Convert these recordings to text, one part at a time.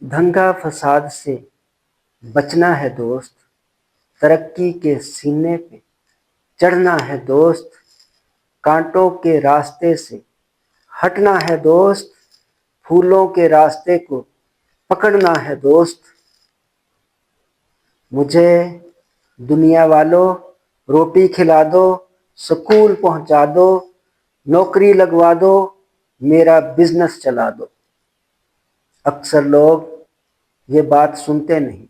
دھنگا فساد سے بچنا ہے دوست، ترقی کے سینے پہ چڑھنا ہے دوست، کانٹوں کے راستے سے ہٹنا ہے دوست، پھولوں کے راستے کو پکڑنا ہے دوست۔ مجھے دنیا والوں روٹی کھلا دو، سکول پہنچا دو، نوکری لگوا دو، میرا بزنس چلا دو۔ اکثر لوگ یہ بات سنتے نہیں۔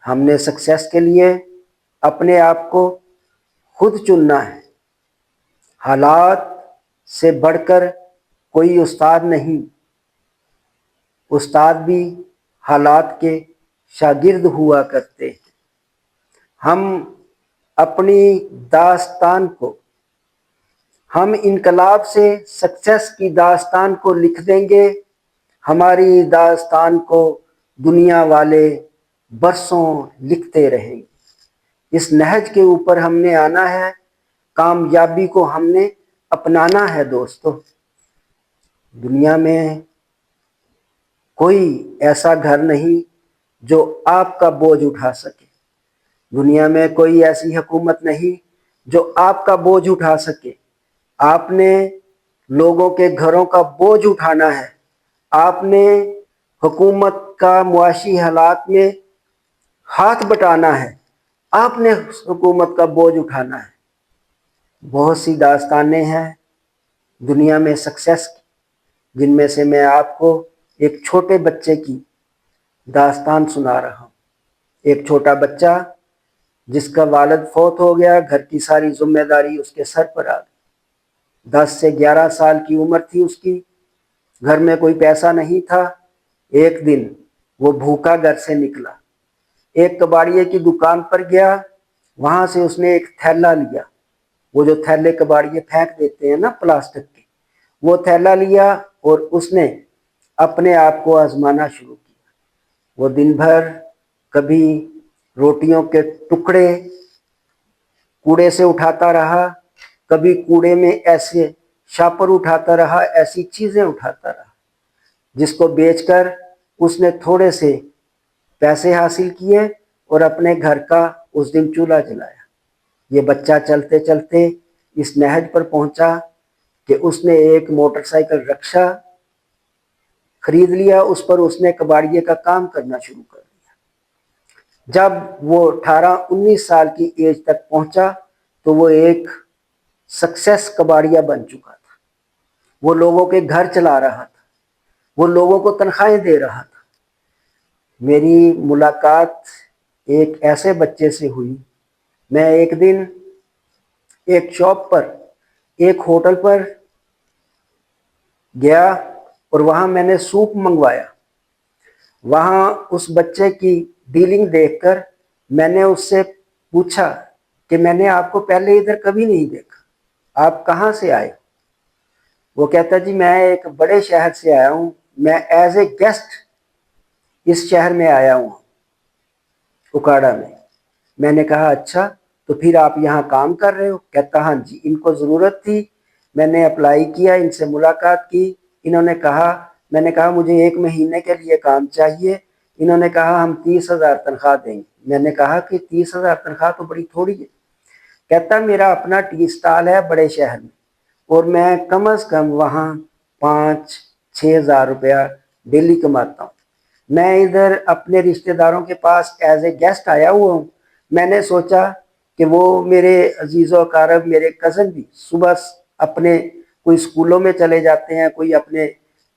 ہم نے سکسیس کے لیے اپنے آپ کو خود چننا ہے۔ حالات سے بڑھ کر کوئی استاد نہیں، استاد بھی حالات کے شاگرد ہوا کرتے ہیں۔ ہم اپنی داستان کو، ہم انقلاب سے سکسیس کی داستان کو لکھ دیں گے۔ ہماری داستان کو دنیا والے برسوں لکھتے رہیں گے۔ اس نہج کے اوپر ہم نے آنا ہے، کامیابی کو ہم نے اپنانا ہے دوستو۔ دنیا میں کوئی ایسا گھر نہیں جو آپ کا بوجھ اٹھا سکے، دنیا میں کوئی ایسی حکومت نہیں جو آپ کا بوجھ اٹھا سکے۔ آپ نے لوگوں کے گھروں کا بوجھ اٹھانا ہے، آپ نے حکومت کا معاشی حالات میں ہاتھ بٹانا ہے، آپ نے حکومت کا بوجھ اٹھانا ہے۔ بہت سی داستانیں ہیں دنیا میں سکسیس کی، جن میں سے میں آپ کو ایک چھوٹے بچے کی داستان سنا رہا ہوں۔ ایک چھوٹا بچہ جس کا والد فوت ہو گیا، گھر کی ساری ذمہ داری اس کے سر پر آ گئی۔ 10 سے 11 سال کی عمر تھی اس کی، گھر میں کوئی پیسہ نہیں تھا۔ ایک دن وہ بھوکا گھر سے نکلا، ایک کباڑیے کی دکان پر گیا، وہاں سے اس نے ایک تھیلا لیا، وہ جو تھیلے کباڑیے پھینک دیتے ہیں نا پلاسٹک کے، وہ تھیلا لیا اور اس نے اپنے آپ کو آزمانا شروع کیا۔ وہ دن بھر کبھی روٹیوں کے ٹکڑے کوڑے سے اٹھاتا رہا، کبھی کوڑے میں ایسے شاپر اٹھاتا رہا، ایسی چیزیں اٹھاتا رہا جس کو بیچ کر اس نے تھوڑے سے پیسے حاصل کیے اور اپنے گھر کا اس دن چولہا جلایا۔ یہ بچہ چلتے چلتے اس نہج پر پہنچا کہ اس نے ایک موٹر سائیکل رکشہ خرید لیا، اس پر اس نے کباڑیے کا کام کرنا شروع کر دیا۔ جب وہ 18-19 سال کی ایج تک پہنچا تو وہ ایک سکسیس کباڑیا بن چکا تھا۔ وہ لوگوں کے گھر چلا رہا تھا، وہ لوگوں کو تنخواہیں دے رہا تھا۔ میری ملاقات ایک ایسے بچے سے ہوئی۔ میں ایک دن ایک شاپ پر، ایک ہوٹل پر گیا اور وہاں میں نے سوپ منگوایا۔ وہاں اس بچے کی ڈیلنگ دیکھ کر میں نے اس سے پوچھا کہ میں نے آپ کو پہلے ادھر کبھی نہیں دیکھا، آپ کہاں سے آئے؟ وہ کہتا جی میں ایک بڑے شہر سے آیا ہوں، میں ایز اے گیسٹ اس شہر میں آیا ہوں، اکاڑا میں۔ میں نے کہا اچھا تو پھر آپ یہاں کام کر رہے ہو؟ کہتا ہاں جی، ان کو ضرورت تھی، میں نے اپلائی کیا، ان سے ملاقات کی، انہوں نے کہا، میں نے کہا مجھے 1 مہینے کے لیے کام چاہیے، انہوں نے کہا ہم 30,000 تنخواہ دیں گے۔ میں نے کہا کہ 30,000 تنخواہ تو بڑی تھوڑی ہے۔ کہتا میرا اپنا ٹی اسٹال ہے بڑے شہر میں اور میں کم از کم وہاں 5-6 ہزار روپیہ ڈیلی کماتا ہوں، میں ادھر اپنے رشتہ داروں کے پاس ایز اے گیسٹ آیا ہوا ہوں۔ میں نے سوچا کہ وہ میرے عزیز و اقارب، میرے کزن بھی صبح اپنے کوئی اسکولوں میں چلے جاتے ہیں، کوئی اپنے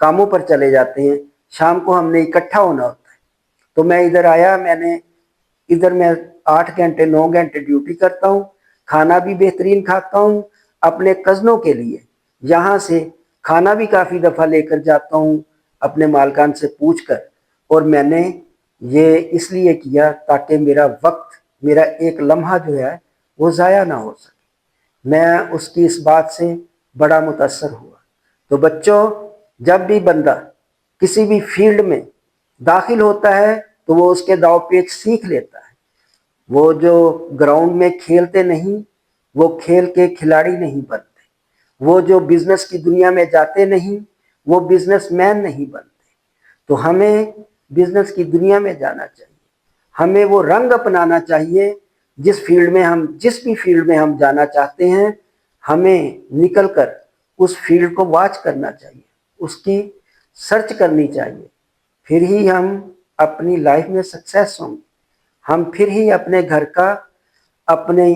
کاموں پر چلے جاتے ہیں، شام کو ہم نے اکٹھا ہونا ہوتا ہے۔ تو میں ادھر آیا، میں ادھر 8 گھنٹے 9 گھنٹے ڈیوٹی کرتا ہوں، کھانا بھی بہترین کھاتا ہوں اپنے کزنوں کے لیے، یہاں سے کھانا بھی کافی دفعہ لے کر جاتا ہوں اپنے مالکان سے پوچھ کر، اور میں نے یہ اس لیے کیا تاکہ میرا وقت، میرا ایک لمحہ جو ہے وہ ضائع نہ ہو سکے۔ میں اس کی اس بات سے بڑا متاثر ہوا۔ تو بچوں، جب بھی بندہ کسی بھی فیلڈ میں داخل ہوتا ہے تو وہ اس کے داؤ پیچ سیکھ لیتا ہے۔ وہ جو گراؤنڈ میں کھیلتے نہیں، وہ کھیل کے کھلاڑی نہیں بنتے۔ وہ جو بزنس کی دنیا میں جاتے نہیں، وہ بزنس مین نہیں بنتے۔ تو ہمیں بزنس کی دنیا میں جانا چاہیے، ہمیں وہ رنگ اپنانا چاہیے جس بھی فیلڈ میں ہم جانا چاہتے ہیں، ہمیں نکل کر اس فیلڈ کو واچ کرنا چاہیے، اس کی سرچ کرنی چاہیے، پھر ہی ہم اپنی لائف میں سکسیس ہوں گے، ہم پھر ہی اپنے گھر کا، اپنے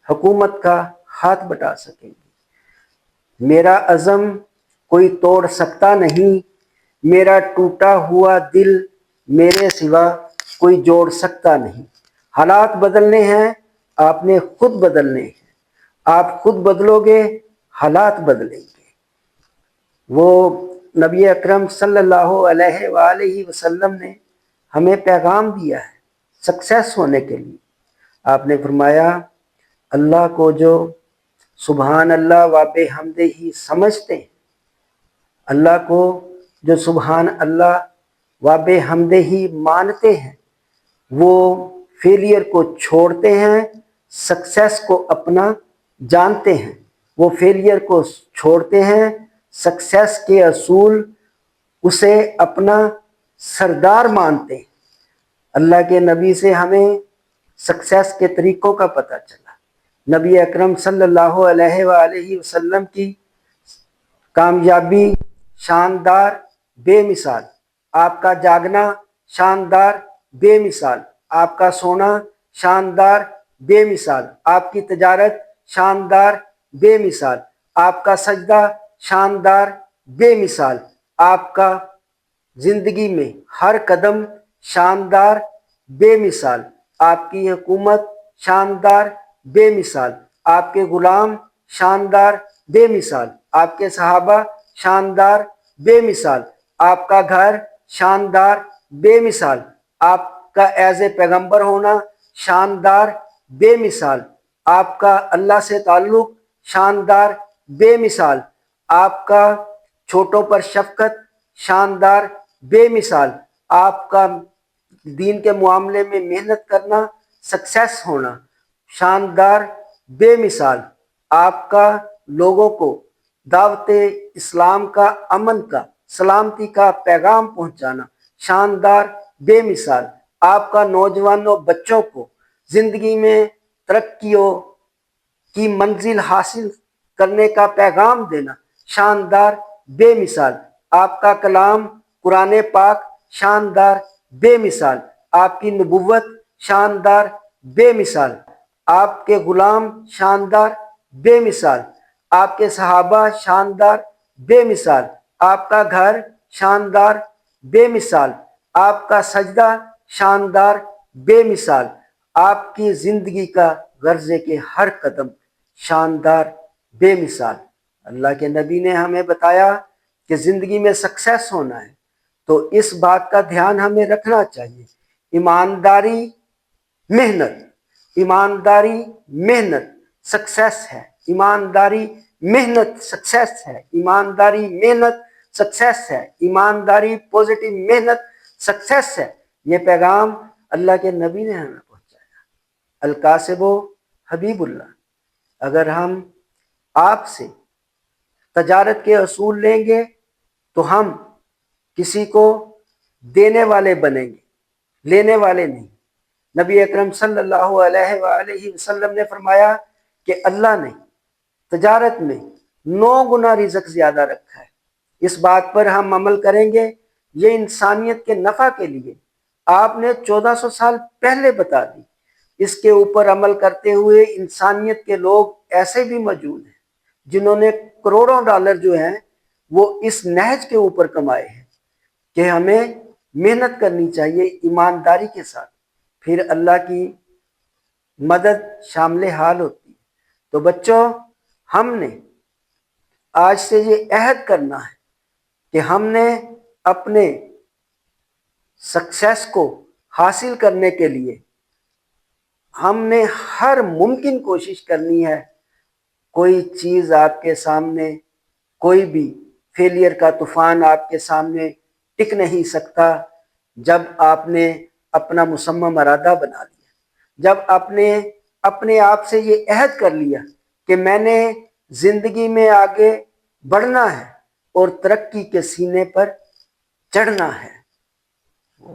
حکومت کا ہاتھ بٹا سکیں گے۔ میرا عزم کوئی توڑ سکتا نہیں، میرا ٹوٹا ہوا دل میرے سوا کوئی جوڑ سکتا نہیں۔ حالات بدلنے ہیں، آپ نے خود بدلنے ہیں، آپ خود بدلو گے، حالات بدلیں گے۔ وہ نبی اکرم صلی اللہ علیہ وآلہ وسلم نے ہمیں پیغام دیا ہے سکسیس ہونے کے لیے۔ آپ نے فرمایا، اللہ کو جو سبحان اللہ و بحمدہ سمجھتے ہیں، اللہ کو جو سبحان اللہ و بحمدہ مانتے ہیں، وہ فیلئر کو چھوڑتے ہیں، سکسیس کو اپنا جانتے ہیں۔ وہ فیلئر کو چھوڑتے ہیں، سکسیس کے اصول اسے اپنا سردار مانتے ہیں۔ اللہ کے نبی سے ہمیں سکسیس کے طریقوں کا پتہ چلا۔ نبی اکرم صلی اللہ علیہ وآلہ وسلم کی کامیابی شاندار، بے مثال، آپ کا جاگنا شاندار، بے مثال، آپ کا سونا شاندار، بے مثال، آپ کی تجارت شاندار، بے مثال، آپ کا سجدہ شاندار، بے مثال، آپ کا زندگی میں ہر قدم شاندار، بے مثال، آپ کی حکومت شاندار، بے مثال، آپ کے غلام شاندار، بے مثال، آپ کے صحابہ شاندار، بے مثال، آپ کا گھر شاندار، بے مثال، آپ کا ایز اے پیغمبر ہونا شاندار، بے مثال، آپ کا اللہ سے تعلق شاندار، بے مثال، آپ کا چھوٹوں پر شفقت شاندار، بے مثال، آپ کا دین کے معاملے میں محنت کرنا، سکسیس ہونا شاندار، بے مثال، آپ کا لوگوں کو دعوت اسلام کا، امن کا، سلامتی کا پیغام پہنچانا شاندار، بے مثال، آپ کا نوجوانوں بچوں کو زندگی میں ترقیوں کی منزل حاصل کرنے کا پیغام دینا شاندار، بے مثال، آپ کا کلام قرآن پاک شاندار، بے مثال، آپ کی نبوت شاندار، بے مثال، آپ کے غلام شاندار، بے مثال، آپ کے صحابہ شاندار، بے مثال، آپ کا گھر شاندار، بے مثال، آپ کا سجدہ شاندار، بے مثال، آپ کی زندگی کا غرضے کے ہر قدم شاندار، بے مثال۔ اللہ کے نبی نے ہمیں بتایا کہ زندگی میں سکسیس ہونا ہے تو اس بات کا دھیان ہمیں رکھنا چاہیے، ایمانداری، محنت، ایمانداری، محنت سکسیس ہے، ایمانداری، محنت سکسیس ہے، ایمانداری، محنت سکسیس ہے، ایمانداری، پوزیٹو محنت سکسیس ہے۔ یہ پیغام اللہ کے نبی نے ہمیں پہنچایا۔ الکاسب حبیب اللہ۔ اگر ہم آپ سے تجارت کے اصول لیں گے تو ہم کسی کو دینے والے بنیں گے، لینے والے نہیں۔ نبی اکرم صلی اللہ علیہ وآلہ وسلم نے فرمایا کہ اللہ نے تجارت میں 9 گنا رزق زیادہ رکھا ہے۔ اس بات پر ہم عمل کریں گے، یہ انسانیت کے نفع کے لیے آپ نے 1400 سال پہلے بتا دی۔ اس کے اوپر عمل کرتے ہوئے انسانیت کے لوگ ایسے بھی موجود ہیں جنہوں نے کروڑوں ڈالر جو ہیں وہ اس نہج کے اوپر کمائے ہیں کہ ہمیں محنت کرنی چاہیے ایمانداری کے ساتھ، پھر اللہ کی مدد شامل حال ہوتی ہے۔ تو بچوں، ہم نے آج سے یہ عہد کرنا ہے کہ ہم نے اپنے سکسیس کو حاصل کرنے کے لیے ہم نے ہر ممکن کوشش کرنی ہے۔ کوئی چیز آپ کے سامنے، کوئی بھی فیلئر کا طوفان آپ کے سامنے ٹک نہیں سکتا جب آپ نے اپنا مصمم ارادہ بنا لیا، جب آپ نے اپنے آپ سے یہ عہد کر لیا کہ میں نے زندگی میں آگے بڑھنا ہے اور ترقی کے سینے پر چڑھنا ہے۔